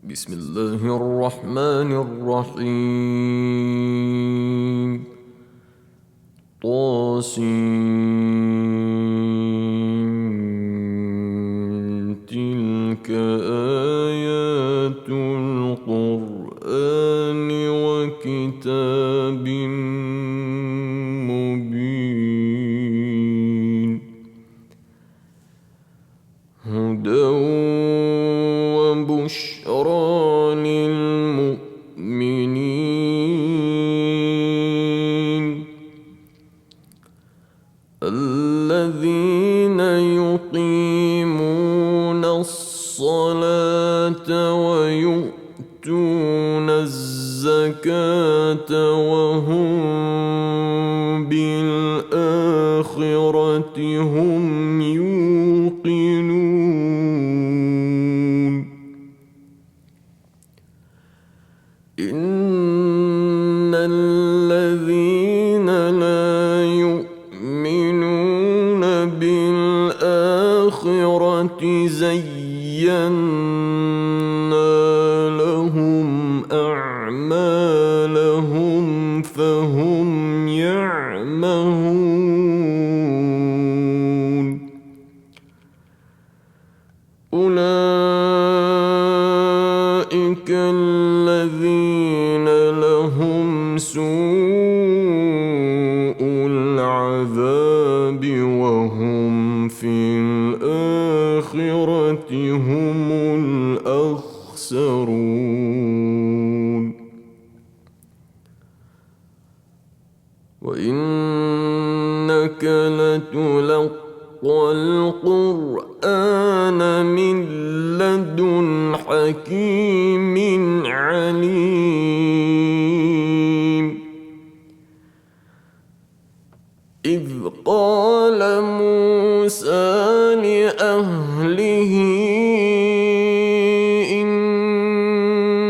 بسم الله الرحمن الرحيم. تلك آيات القرآن وكتاب مبين هدى وبشرى للمؤمنين الذين يقيمون الصلاة ويؤتون الزكاة وهم بالآخرة هم يوقنون إن الذين لا يؤمنون بالآخرة زينا لهم أعمالهم فهم يعمهون أولئك الذين لهم سوء العذاب وهم في الآخرة هم الأخسرون وإنك لتلقى القرآن من لدن حكيم عليم إذ قال موسى لأهله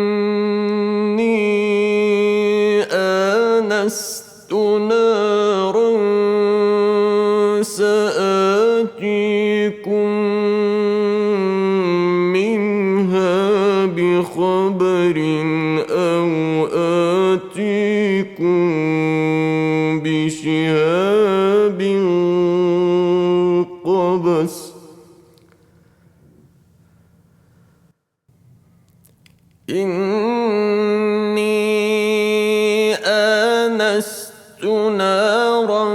إني آنست نارا سآتيكم منها بخبر أو آتيكم بشهاب قبس إني آنست نارا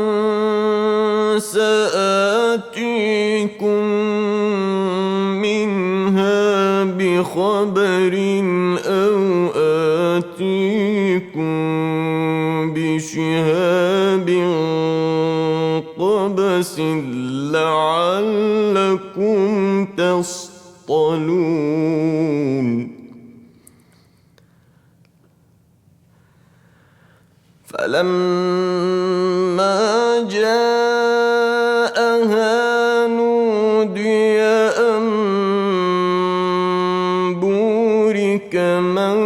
سآتيكم منها بخبر أو آتيكم بشهاب قبس لعلكم تصطلون فلما جاءها نودي أن بورك من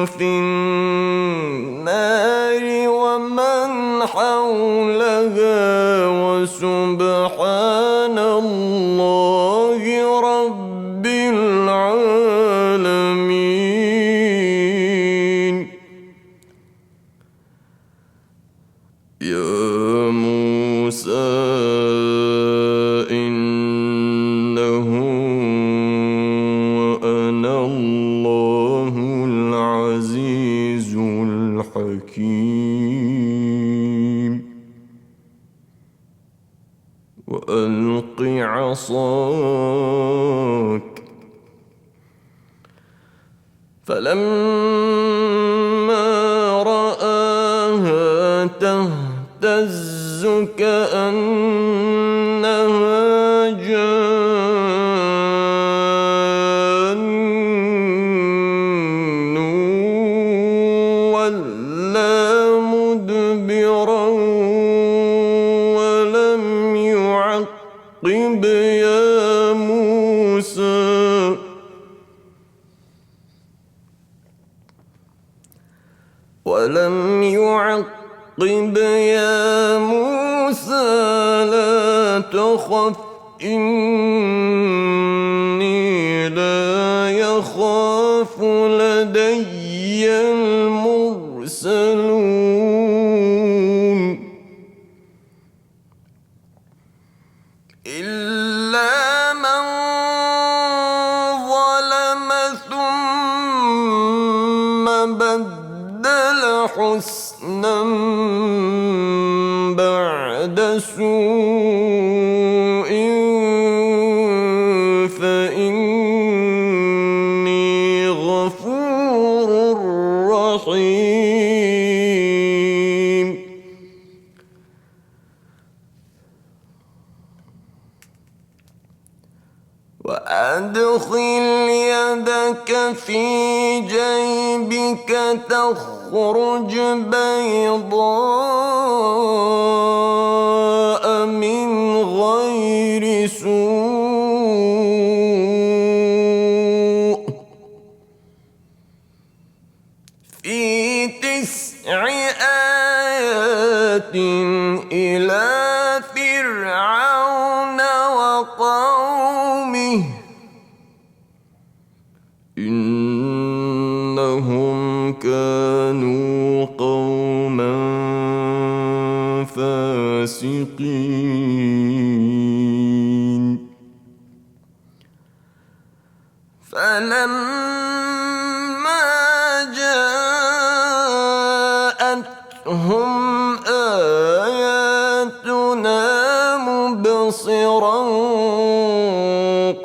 في النار ومن حولها وسبحان الله رب العالمين. يا موسى إنه أنا الله العزيز الحكيم وألق عصاك فلما رآها تهتز كأنها جان ولا مدبرا ولم يعقب يا موسى لا تخف إني لا يخاف حسنا بعد سوء فإني غفور رحيم. وأدخل يدك في جيبك تخرج بيضاء من غير سوء في 9 آيات إلى فرعون وقومه إنهم كانوا قوما فاسقين. فلما جاءتهم آياتنا مبصرا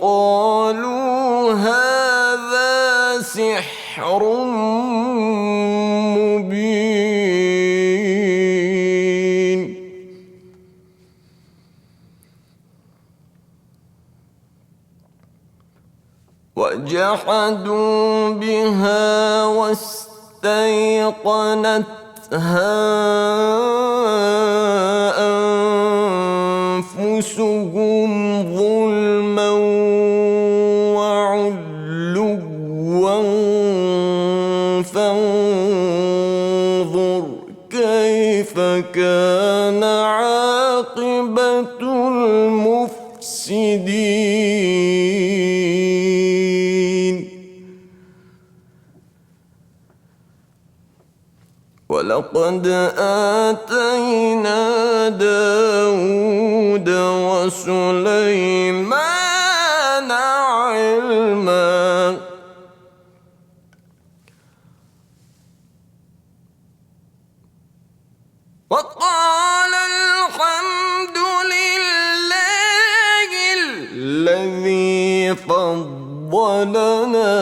قالوا هذا سحر مبين. وجحدوا بها واستيقنتها أنفسهم ظلما وعلوا فانظر كيف كان عاقبة المفسدين. ولقد آتينا داود وسليمان علما وقال الحمد لله الذي فضلنا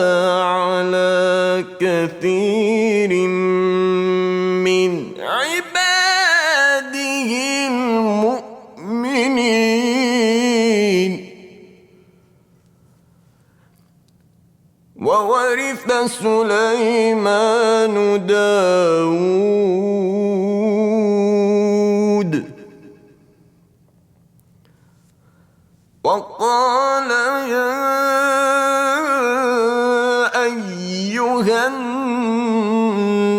على كثير من عباده المؤمنين. وورث سليمان داود وقال يا أيها الناس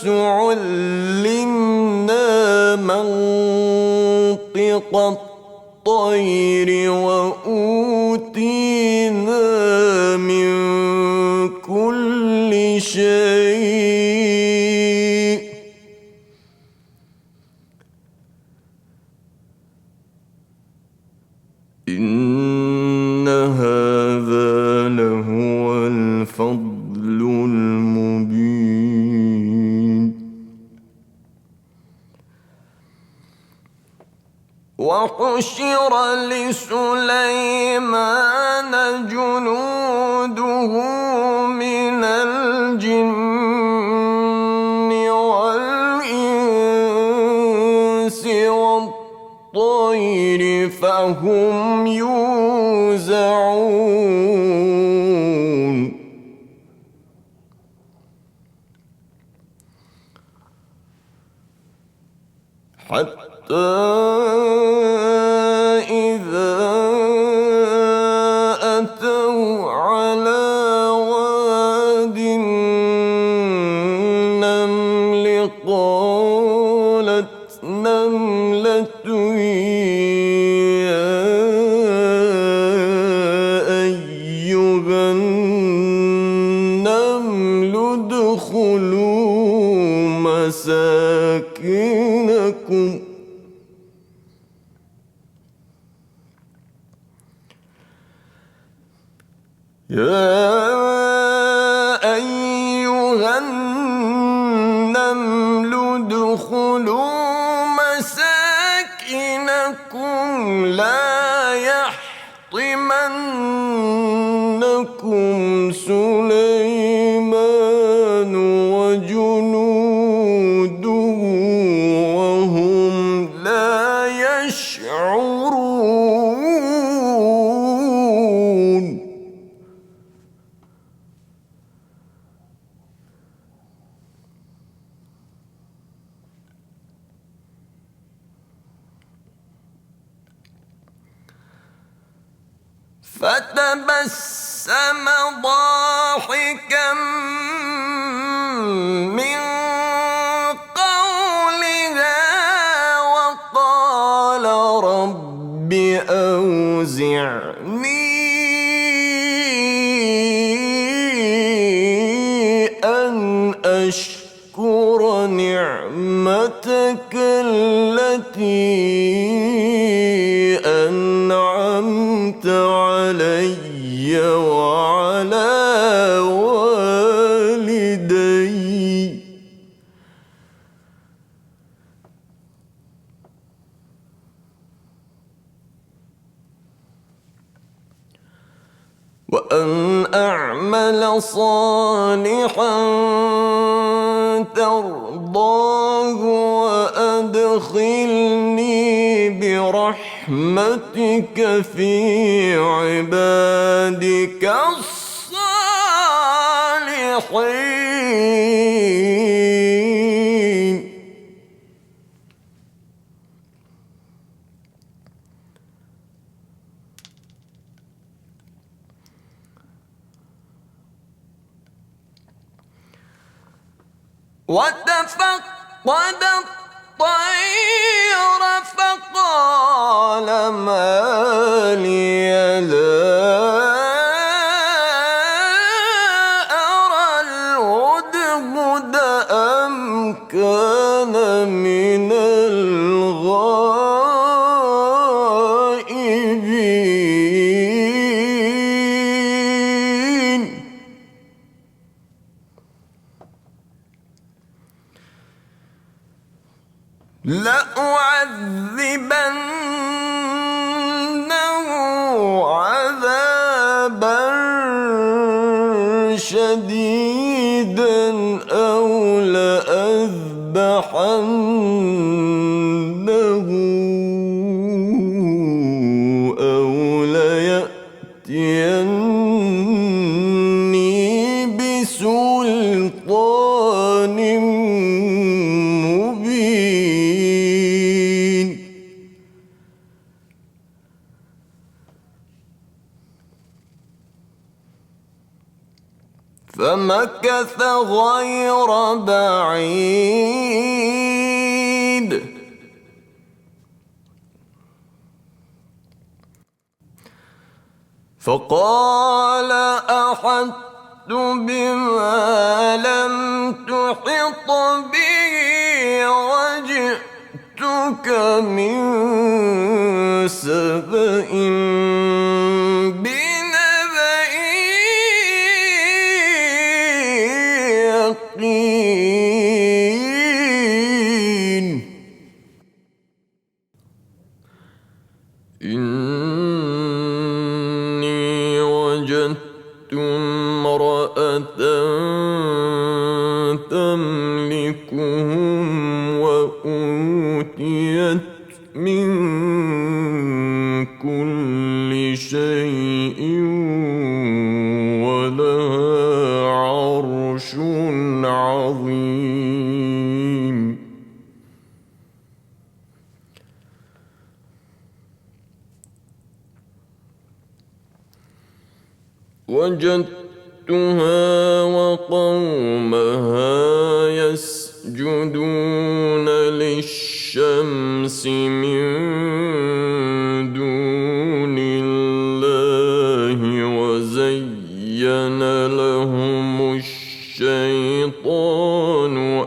علمنا منطق الطير وأوتينا من كل شيء إن هذا لهو الفضل المبين. وحشر لسليمان جنوده من الجن والإنس والطير فهم يوزعون. حتى إذا أتوا على واد النمل قالت نملة يا أيها النمل ادخلوا مساكنكم يا أيها النمل سليمان وجنوده وهم لا يشعرون فتبسم ضاحكا من قولها وقال رب أوزعني أن أشكر نعمتك التي أنعمت علي وعلى والدي وأن أعمل صالحا ترضاه وأدخلني برحمتك في عبادك الصالحين وتفقد الطير فقال ما لي لا أرى الهدهد أم كان من الغائبين لأعذبنه عذابا شديدا أو لأذبحنه أو ليأتيني بسلطان فمكث غير بعيد فقال أحطت بما لم تحط به وجئتك من سبأ إني وجدت امرأة تملكهم وأوتيت من كل شيء ولها عرش عظيم وجدتها وقومها يسجدون للشمس من دون الله وزين لهم الشيطان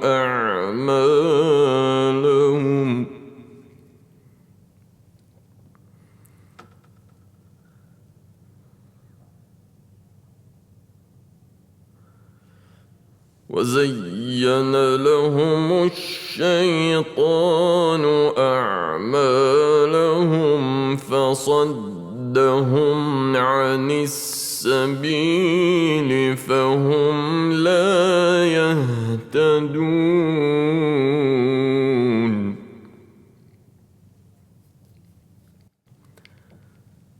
أعمالهم فصدهم وصدهم عن السبيل فهم لا يهتدون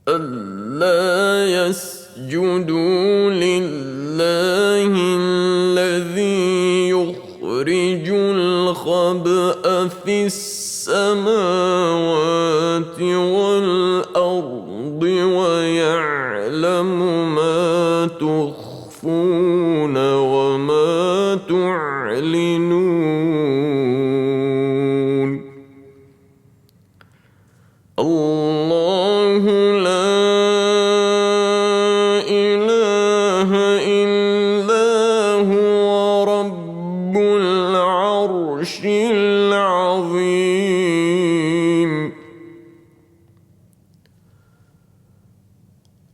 ألا يسجدوا لله الذي يخرج الخبأ في السماوات والأرض ويعلم ما تخفون وما تعلنون الله لا إله إلا هو رب العرش العظيم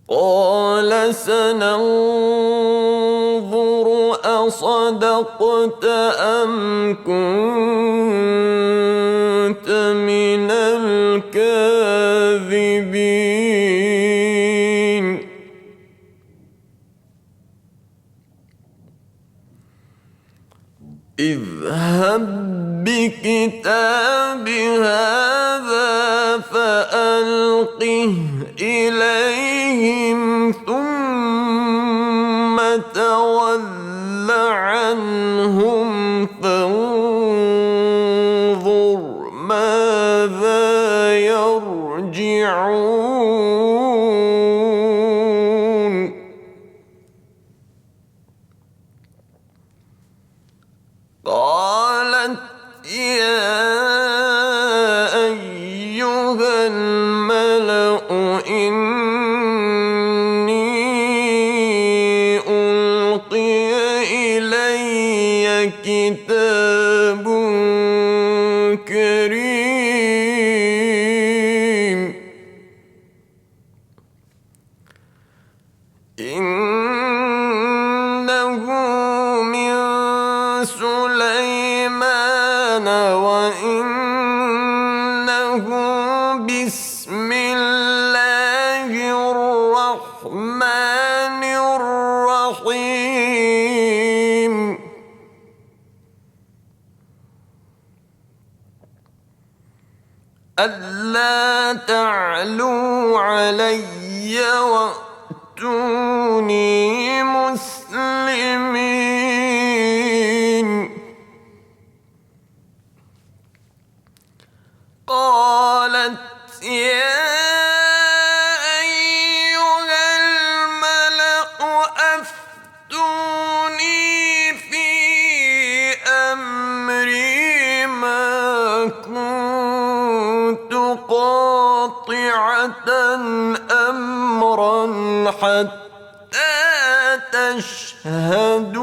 قال سننظر أصدقت أم كنت من الكاذبين اذهب بكتابي هذا فألقه إليهم ثم تول عنهم فانظر ماذا يرجعون قالت يا أيها الملأ إني ألقي إلي كتاب كريم إنه من سليمان وإنه بسم الله الرحمن الرحيم ألا تعلوا علي وأتوني مسلمين قالت يا أيها الملأ أفتوني في أمري ما كنت قاطعة أمرا حتى تشهدون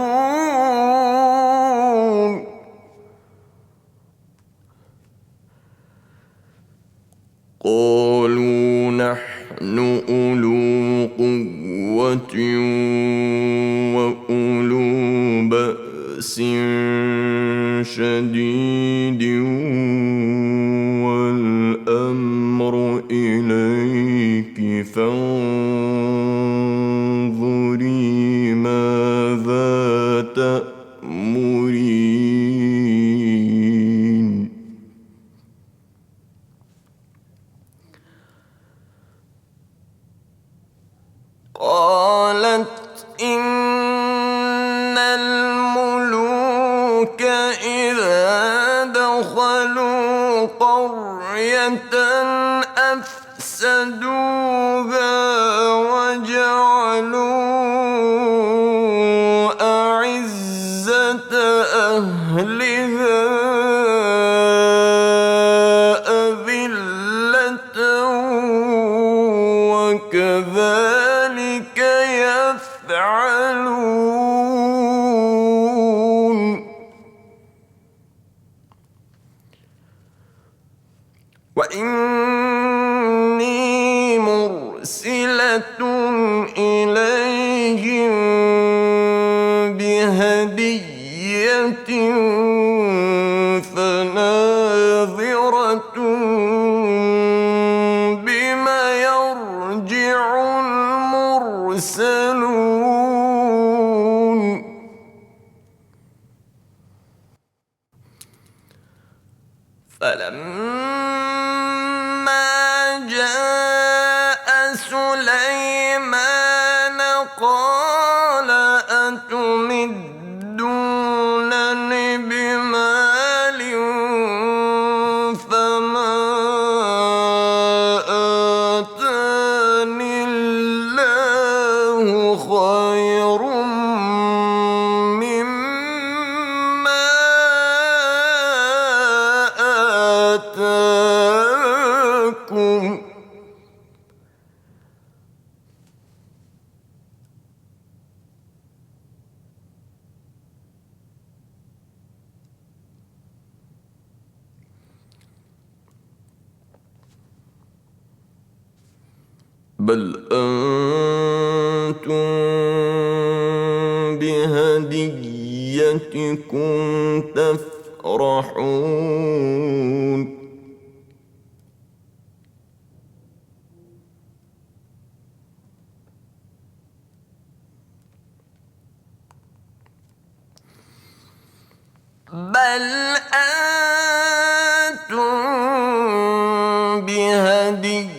قالوا نحن أولو قوة وأولو بأس شديد والأمر إليك فانظري ماذا تأمرين قالت إن الملوك إذا دخلوا قرية أفسدوها وجعلوا أعزة أهلها أذلة وكذلك يفعلون وإني مرسلة إليهم بهدية فناظرة بما يرجع المرسلون فلما جاء سليمان قال أتمدونني بمال فما آتاني الله خير مما آتاكم بل أنتم بهديتكم تفرحون بل أنتم بهديتكم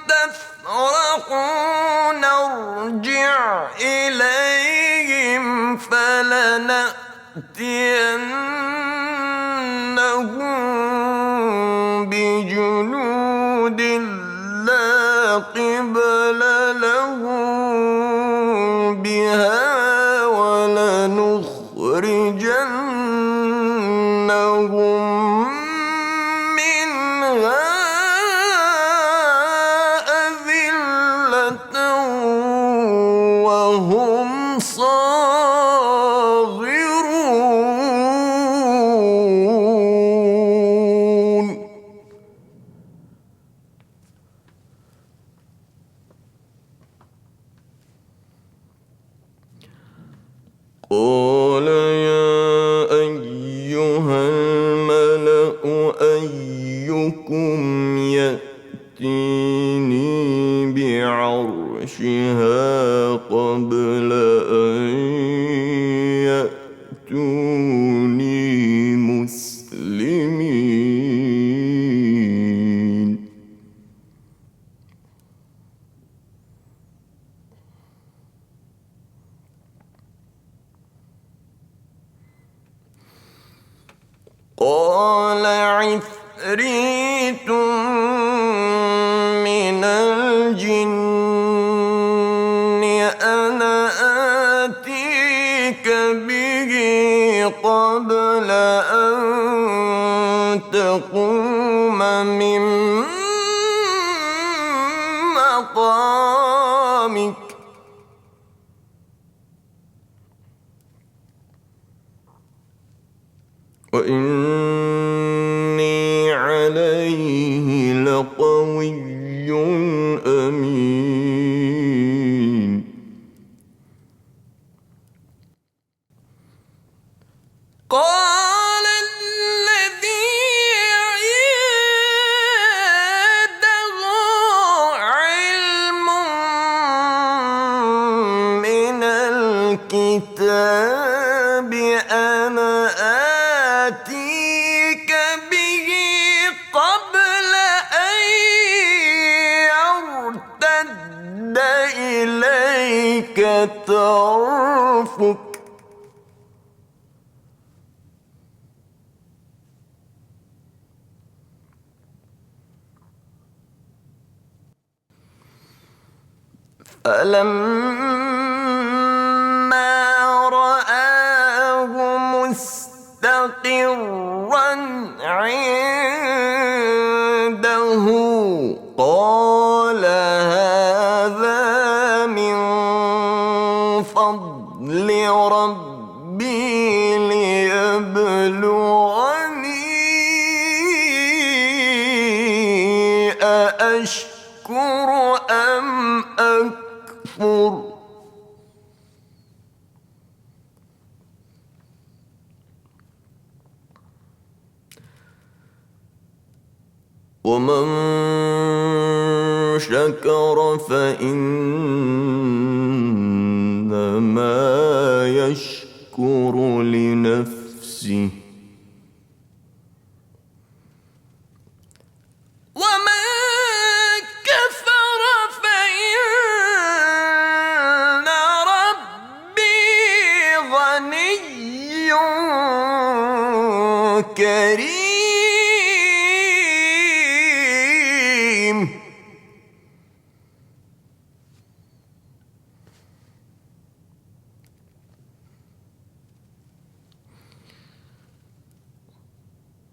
تفرحون ارجع إليهم فلنأتينهم بجنود لا قبل لهم بها ولنخرجنهم منها أذلة وهم صاغرون قال يا أيها الملأ أيكم يأتيني بعرشها قبل أن يأتوني مسلمين قال عفريت من الجن أنا آتيك به قبل أن تقوم من مقامك وإني عليه لقوي أمين قال الذي عنده علم من الكتاب أنا آتيك به قبل أن يرتد إليك طرفك فلما رآه مستقرا عنده قال هذا من فضل ربي ليبلغني أأشكر أم أكفر ومن شكر فإنما يشكر لنفسه ومن كفر فإن ربي غني كريم.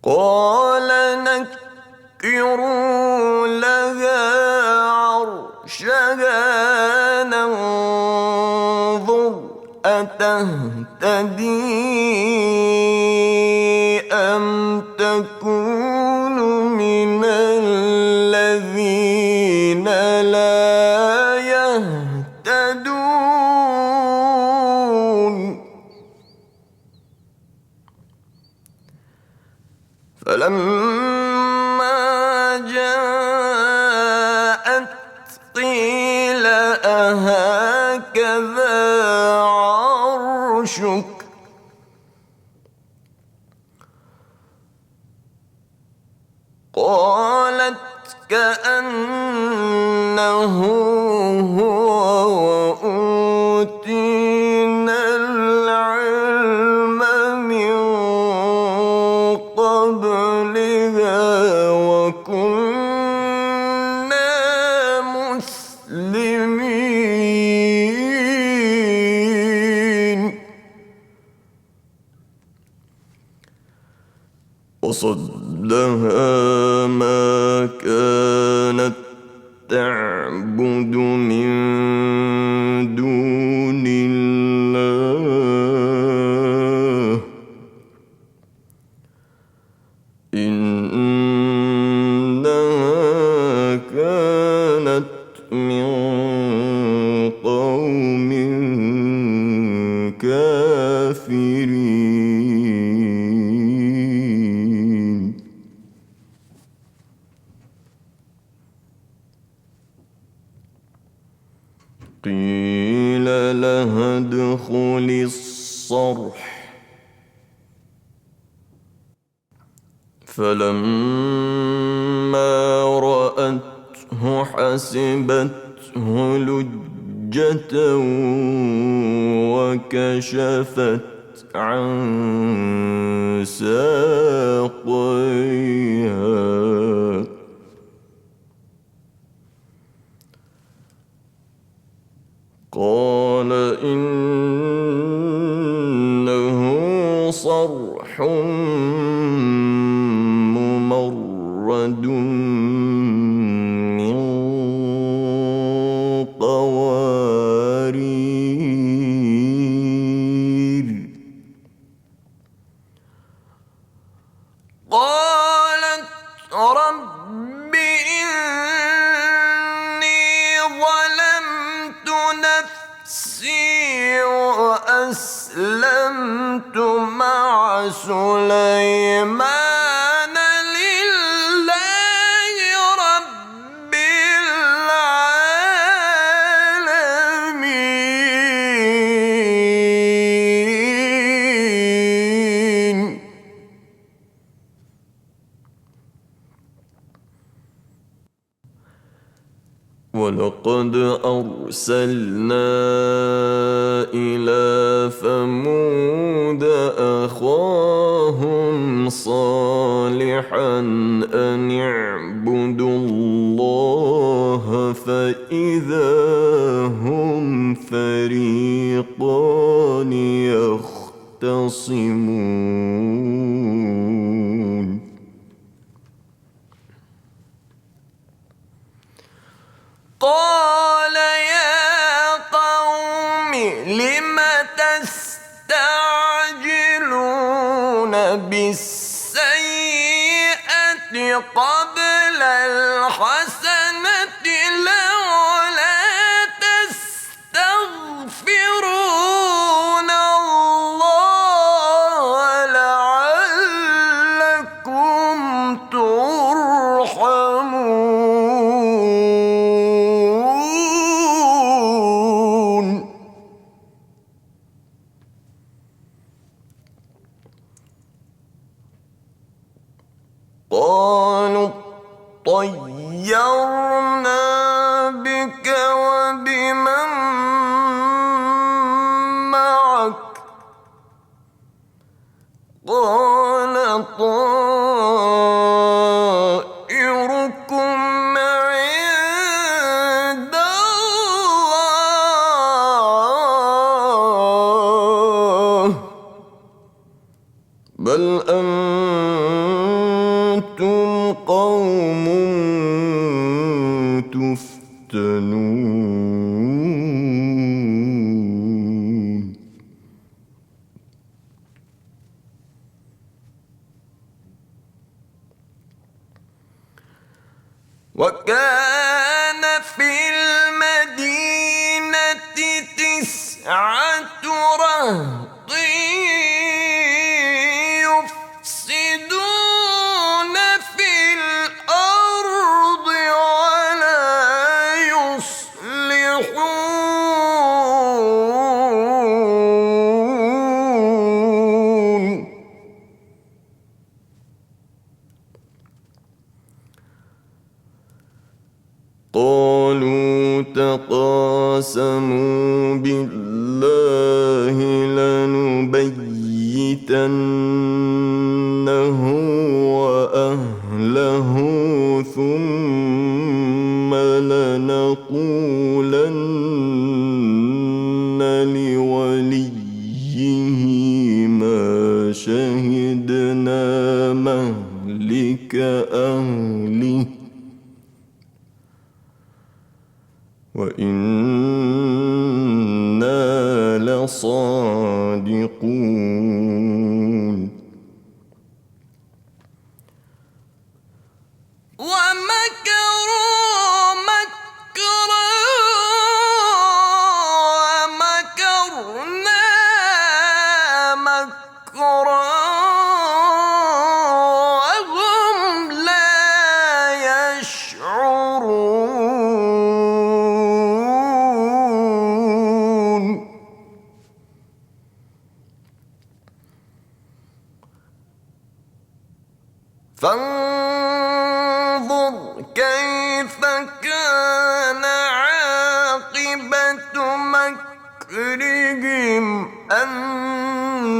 قال نكروا لها عرشها ننظر أتهتدي أم تكون من الذين لا يهتدون. فلما جاءت قيل أهكذا عرشك قالت كأنه هو وأوتينا العلم من قبلها وكنا مسلمين. وصدها ما كانت تعبد من دون الله إنها كانت من قوم كافرين. قيل لها ادخل الصرح فلما رأته حسبته لجة وكشفت عن ساقيها قال إنه صرح ممرد من قوارير. قالت رب إني ظلمت نفسي وأسلمت مع سليمان لله رب العالمين. ولقد أرسلنا إلى ثمود أخاهم صالحا أن اعبدوا الله فإذا هم فريقان يختصمون. قال يا قوم لم تستعجلون بالسيئة قبل الحسنة لولا تستغفرون الله لعلكم ترحمون. طيرنا بك وبمن معك قال طائركم عند الله بل أنتم قوم تفتنون وكان في المدينة 9 رهط يفسدون في الأرض ولا يصلحون قالوا تقاسموا بالله لنبيتنه وأهله ثم لنقولن لوليه ما شهدنا مهلك أهله وإنا لصادقون ومكروا مكرا ومكرنا مكرا وهم لا يشعرون فانظر كيف كان عاقبة مكرهم أنا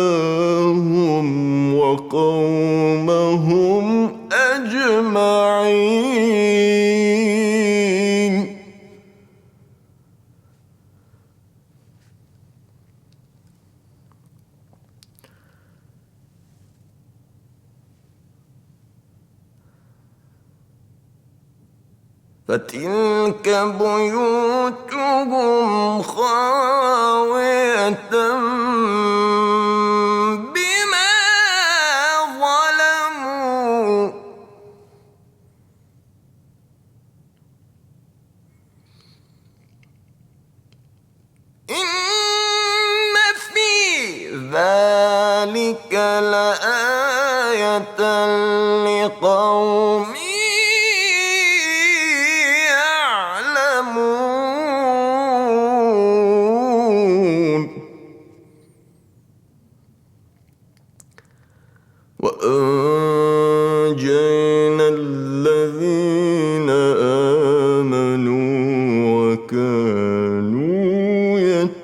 دمرناهم وقومهم أجمعين فتلك بيوتهم خاوية بما ظلموا إن في ذلك لآية لقوم وأنجينا الذين آمنوا وكانوا يتقون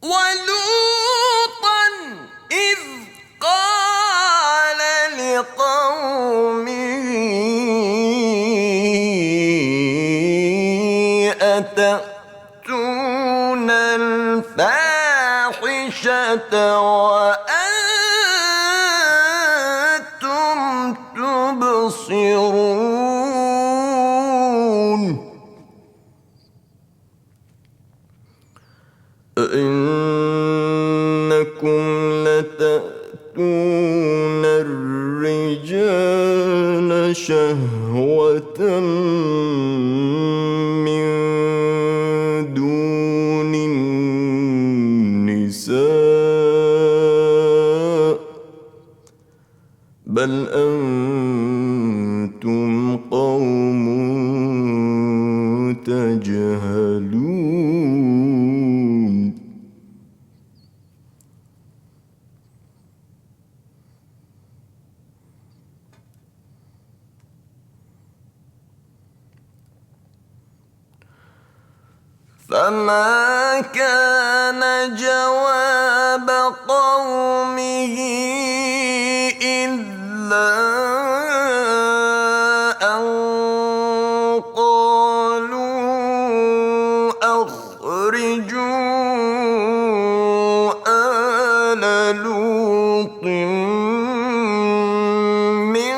ولوطا إذ قال لقومه أتأتون الفاحشة وأنتم تبصرون أئنكم لتأتون الرجال شهوة من دون النساء تجهلون فما كان جواب قومه إلا أن قالوا أخرجوا آل لوط من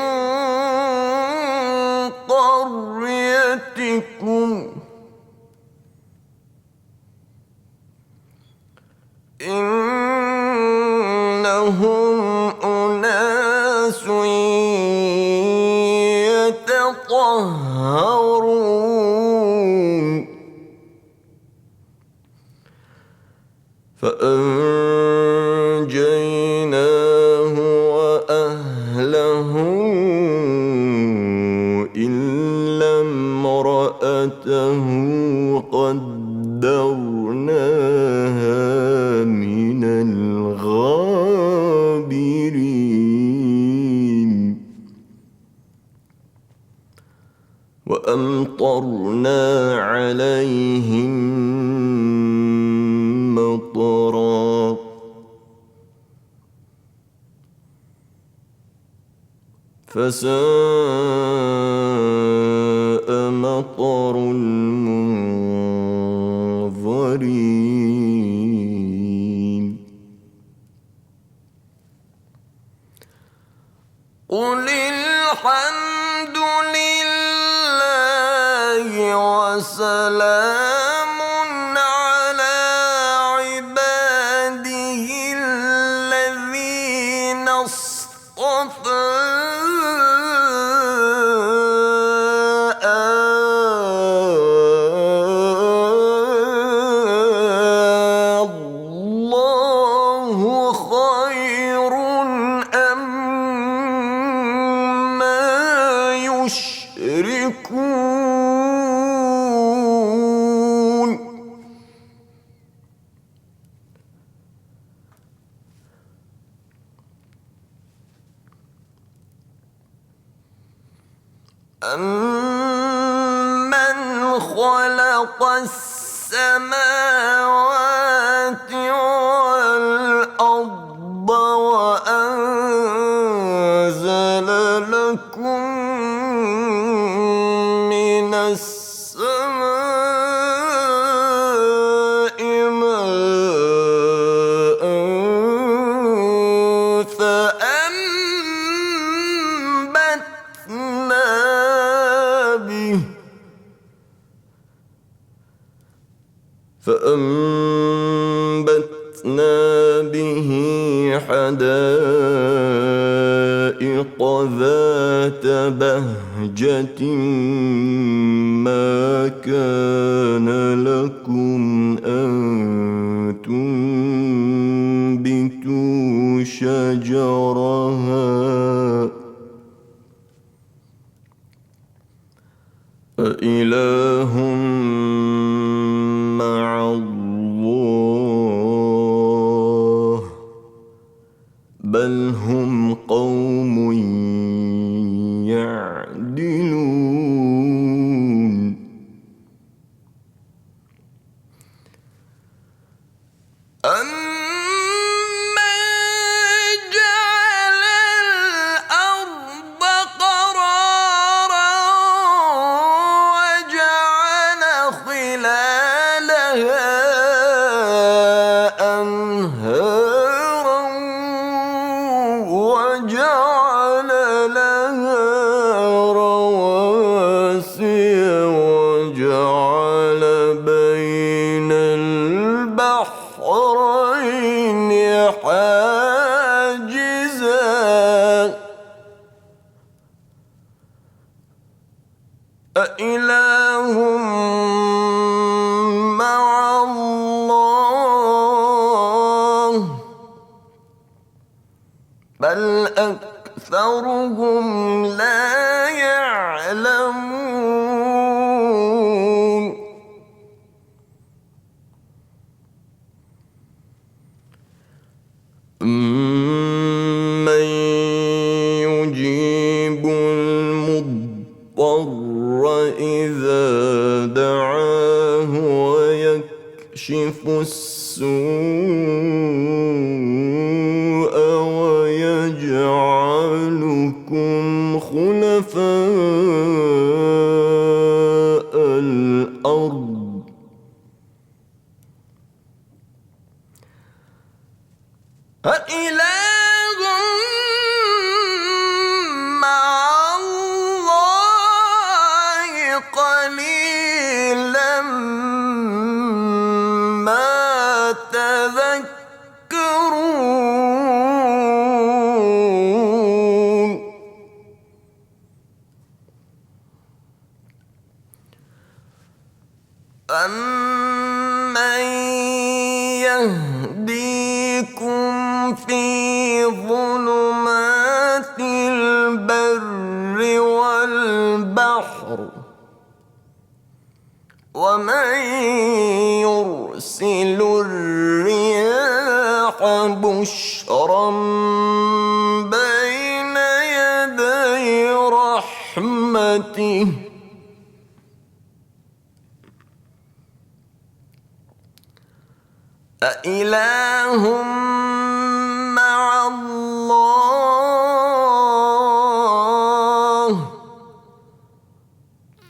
قريتكم إنهم أناس يتطهرون فأنجيناه وأهله إلا امرأته قدرناها من الغابرين وأمطرنا عليهم مطرا فساء مطر المنظرين قل الحمد لله وسلام على عباده الذين اصطفى الله خير أما يشركون أَمَّنْ خَلَقَ السَّمَاوَاتِ وَالْأَرْضَ وَأَنزَلَ لَكُم مِّنَ السَّمَاءِ مَاءً فأنبتنا به حدائق ذات بهجة ما كان لكم أن تنبتوا شجرها أإله مع الله بل هم قوم يعدلون وجعل لها رواسي وجعل بين البحرين حاجزا أإله مع الله بل أكثرهم لا يعلمون أَمَّن يُجِيبُ الْمُضْطَرَّ إِذَا دَعَاهُ وَيَكْشِفُ السُّوءَ وَيَجْعَلُكُمْ خُلَفَاءَ الْأَرْضِ أَإِلَٰهٌ مَّعَ اللَّهِ قَلِيلًا مَّا تَذَكَّرُونَ أَمَّن يَهْدِيكُمْ فِي ظُلُمَاتِ الْبَرِّ وَالْبَحْرِ وَمَن يُرْسِلُ الرِّيَاحَ بُشْرًا بَيْنَ يَدَيْ رَحْمَتِهِ أَإِلَٰهٌ مَّعَ اللَّهِ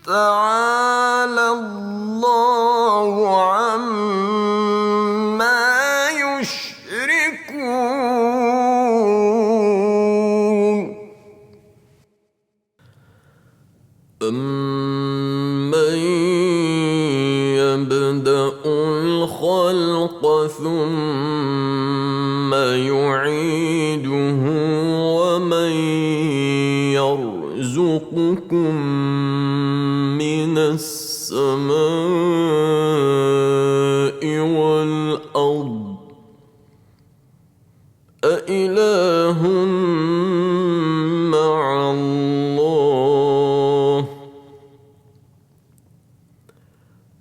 تَعَالَى اللَّهُ عَمَّا يُشْرِكُونَ أَمَّن يَبْدَأُ الْخَلْقَ ثُمَّ يُعِيدُهُ وَمَن يَرْزُقُكُم مِّنَ السَّمَاءِ وَالْأَرْضِ أَإِلَٰهٌ مَّعَ اللَّهِ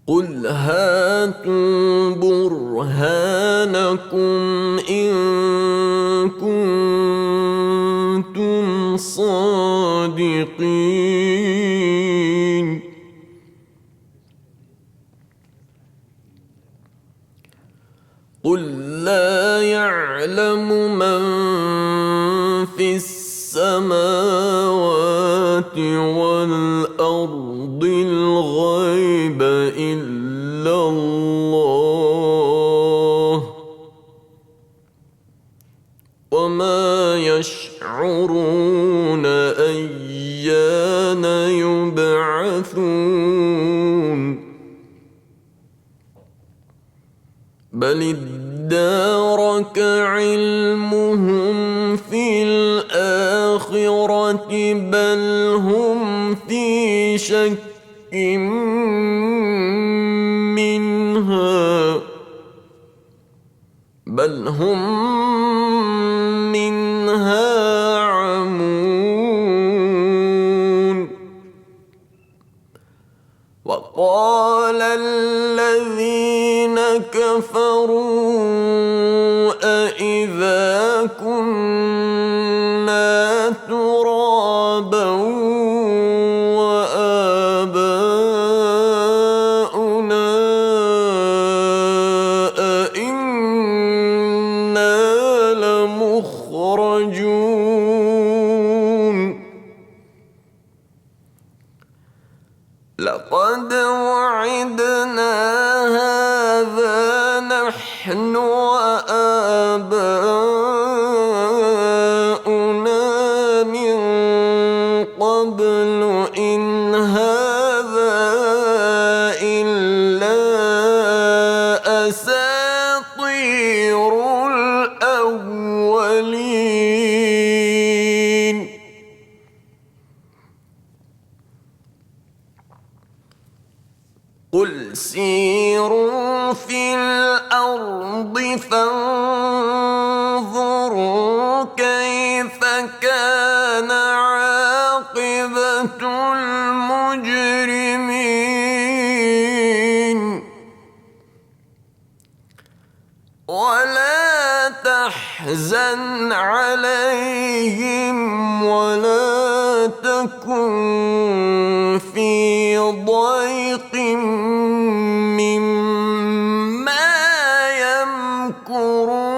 قُلْ هَاتُوا بُرْهَانَكُمْ إِن كُنتُمْ صَادِقِينَ قُل لَّا يَعْلَمُ مَن فِي السَّمَاوَاتِ وَالْأَرْضِ الْغَيْبَ إِلَّا اللَّهُ وَمَا يَشْعُرُونَ أَيَّانَ يُبْعَثُونَ بَلِ ادَّارَكَ عِلْمُهُمْ فِي الْآخِرَةِ بَلْ هُمْ فِي شَكٍّ مِّنْهَا عَمُونَ وَقَالَ الَّذِينَ كَفَرُوا أَإِذَا كُنَّا تُرَابًا وَآبَاؤُنَا أَإِنَّا لَمُخْرَجُونَ لَقَدْ وَعِدْنَا هَٰذَا نَحْنُ وَآبَاؤُنَا مِن قَبْلُ إِنْ هَٰذَا إِلَّا أَسَاطِيرُ الْأَوَّلِينَ قُلْ سِيرُوا فِي الْأَرْضِ فَانظُرُوا كَيْفَ كَانَ عَاقِبَةُ الْمُجْرِمِينَ وَلَا تحزن عليهم ولا تكن في ضيق مما يمكرون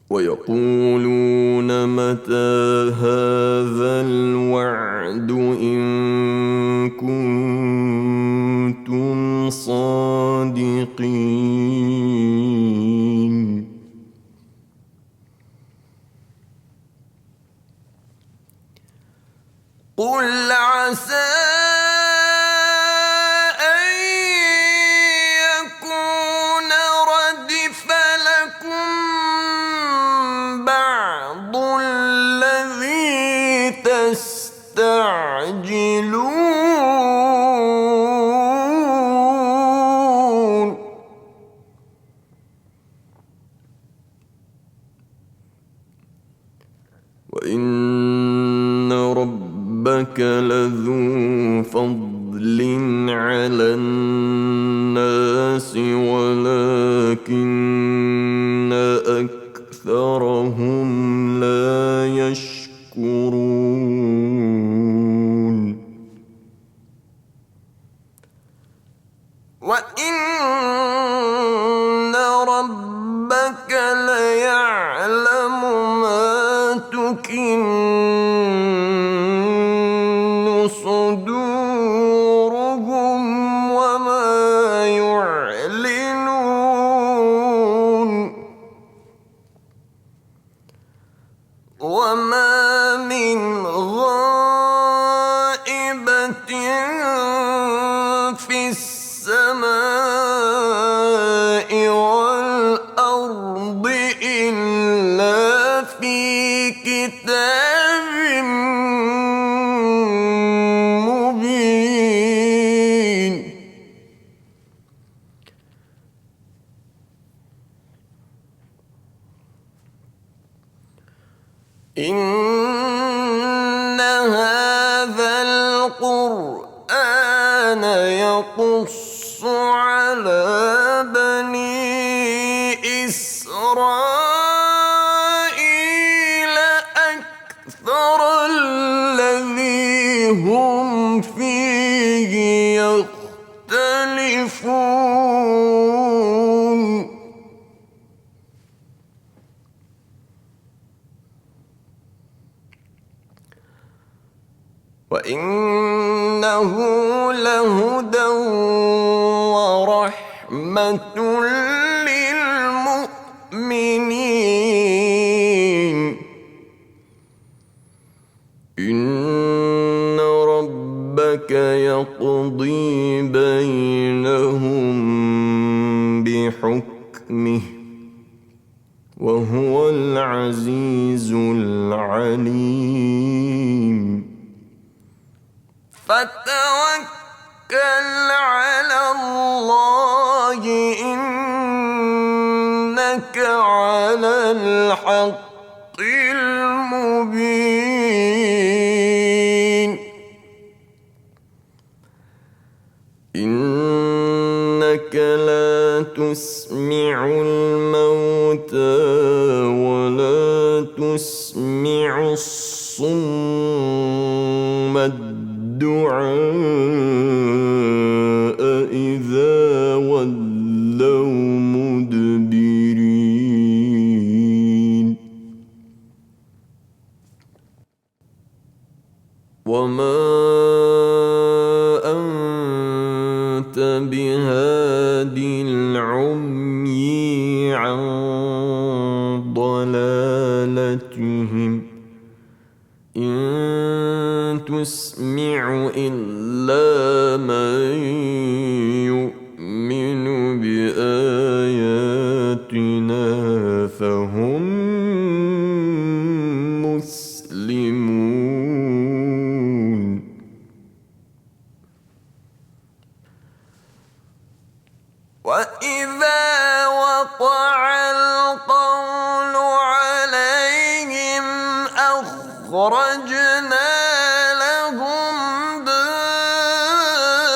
ويقولون متى هذا الوعد إن كنتم صادقين قل عسى تستعجلون وإن ربك لذو فضل على الناس ولكن أكثرهم لا يشكرون وإن ربك ليعلم ما تكن صدورهم وما يعلنون وما من غائبة في السماء والأرض إلا في كتاب مبين إن هذا القرآن يقص على بني إسرائيل أكثر الذي هم فيه يختلفون وإنه لهدى ورحمة للمؤمنين إن ربك يقضي بينهم بحكمه وهو العزيز العليم فتوكل على الله إنك على الحق المبين إنك لا تسمع الموتى ولا تسمع الصم الدعاء إذا ولوا مدبرين وما أنت بهادي العمي عن ضلالتهم إن تسمع إلا من يؤمن بآياتنا فهم مسلمون وإذا وقع القول عليهم أخرجنا لهم دابة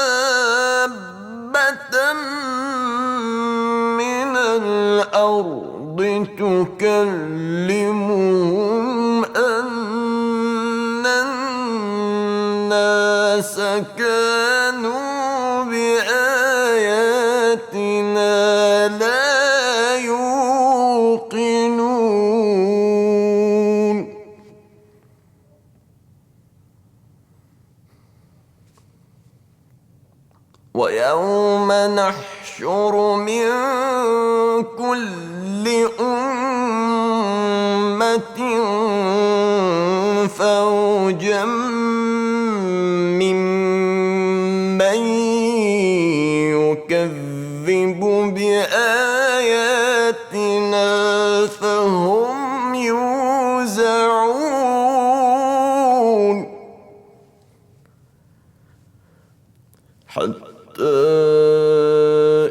يكلمهم أن الناس كانوا بآياتنا لا يوقنون ويوم نحشر من كل أمة فوجا ممن يكذب بآياتنا فهم يوزعون حتى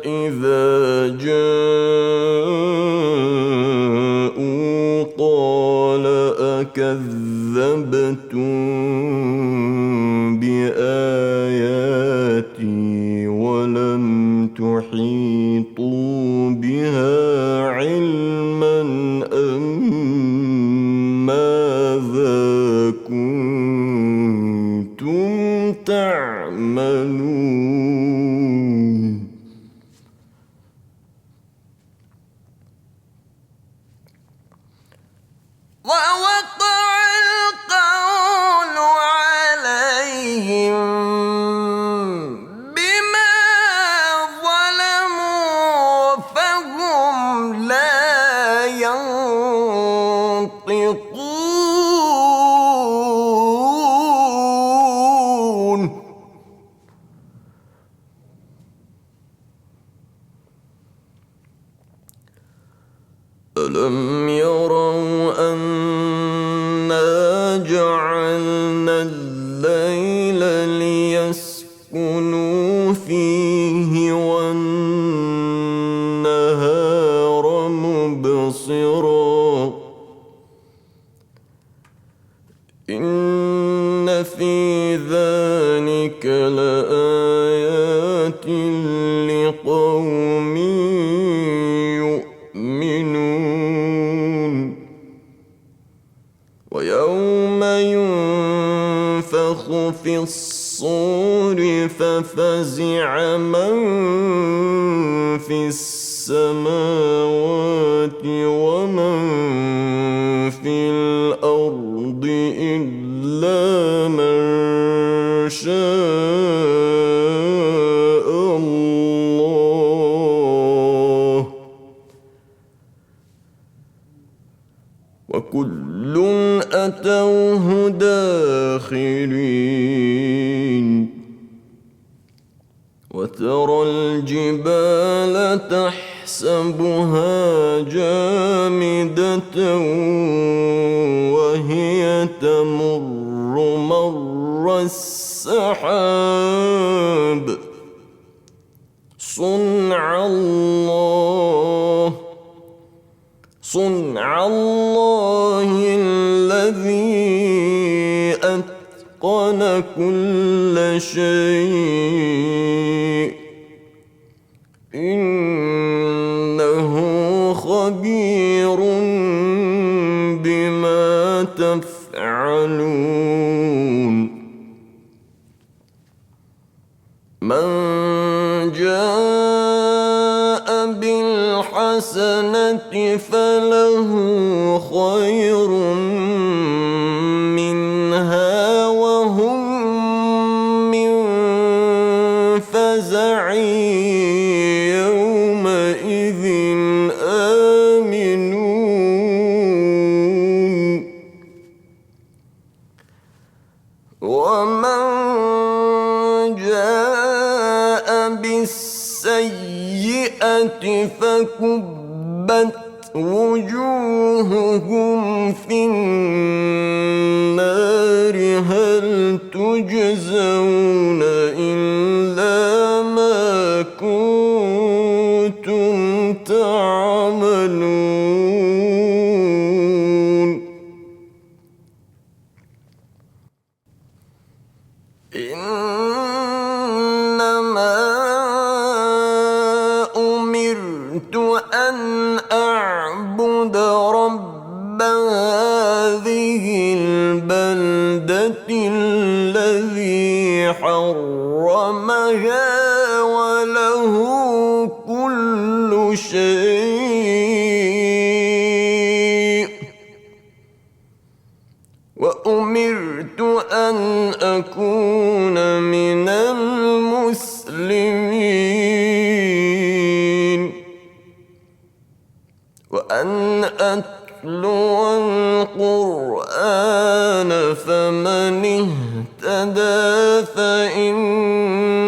إذا جاءوا قال أكذبتم بآياتي ولم تحيطوا بها علما أم ماذا كنتم تعملون ووقع القول عليهم بما ظلموا فهم لا ينطقون ألم يروا أنا جعلنا الليل ليسكنوا فيه والنهار مبصرا إن في ذلك لآيات لقوم يؤمنون ويوم ينفخ في الصور ففزع من في السماوات ومن في الأرض إلا من شاء الله وكل أتوه داخرين وترى الجبال تحسبها جامدة وهي تمر مر السحاب صنع الله الذي أتقن كل شيء إنه خبير بما تفعلون من جاء بالحسنة فله خير منها وهم من فزع يومئذ آمنون ومن جاء بالسيئة فكبت وجوههم في النار هل تجزون إلا ما كنتم تعملون إنما أمرت أن أعبد ربي البلدة الذي حرمها وله كل شيء وأمرت أن أكون من المسلمين وأن أتلو القرآن فمن اهتدى فإنما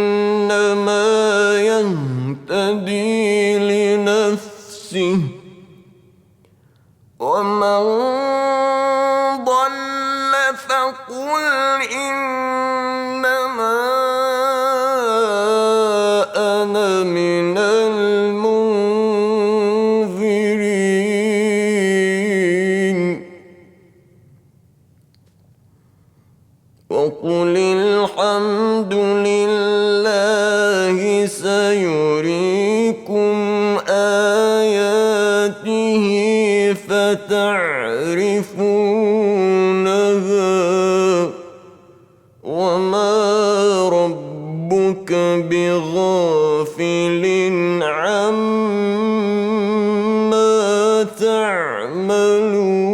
يهتدي لنفسه ومن ضل فقل إنما أنا من المنذرين وقل الحمد لله سيريكم آياته فتعرفونها وما ربك بغافل عما تعملون